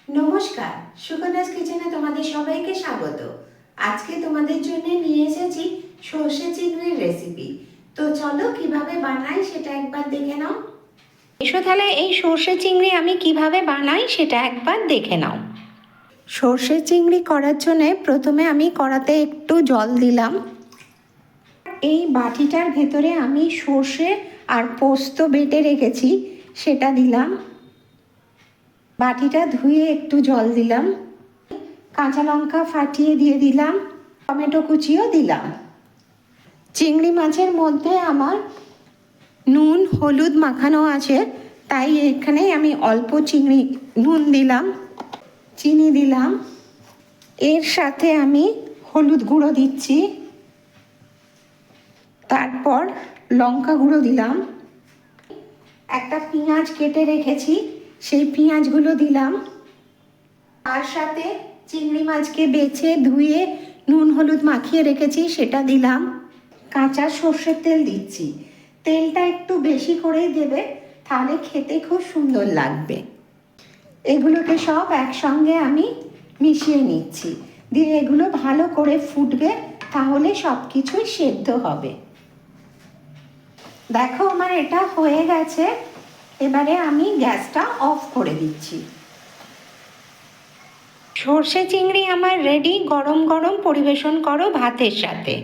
নমস্কার, সুকন্যাস কিচেনে তোমাদের সবাইকে স্বাগত। আজকে তোমাদের জন্য নিয়ে এসেছি সর্ষে চিংড়ির রেসিপি। তো চলো কিভাবে বানাই সেটা একবার দেখে নাও। এসো তাহলে এই সর্ষে চিংড়ি আমি কিভাবে বানাই সেটা একবার দেখে নাও। সর্ষে চিংড়ি করার জন্য প্রথমে আমি কড়াতে একটু জল দিলাম। এই বাটিটার ভেতরে আমি সর্ষে আর পোস্ত বেটে রেখেছি সেটা দিলাম। বাটিটা ধুয়ে একটু জল দিলাম, কাঁচা লঙ্কা ফাটিয়ে দিয়ে দিলাম, টমেটো কুচিও দিলাম। চিংড়ি মাছের মধ্যে আমার নুন হলুদ মাখানো আছে, তাই এখানে আমি অল্প নুন দিলাম, চিনি দিলাম। এর সাথে আমি হলুদ গুঁড়ো দিচ্ছি, তারপর লঙ্কা গুঁড়ো দিলাম। একটা পেঁয়াজ কেটে রেখেছি, সেই পেঁয়াজগুলো দিলাম। তার সাথে চিংড়ি মাছকে বেছে ধুয়ে নুন হলুদ মাখিয়ে রেখেছি সেটা দিলাম। কাঁচা সর্ষের তেল দিচ্ছি, তেলটা একটু বেশি করেই দেবে, তাহলে খেতে খুব সুন্দর লাগবে। এগুলোকে সব একসঙ্গে আমি মিশিয়ে নিচ্ছি, দিয়ে এগুলো ভালো করে ফুটবে, তাহলে সব কিছুই সেদ্ধ হবে। দেখো আমার এটা হয়ে গেছে, এবারে আমি গ্যাসটা অফ করে দিচ্ছি। সর্ষে চিংড়ি আমার রেডি, গরম গরম পরিবেশন করো ভাতের সাথে।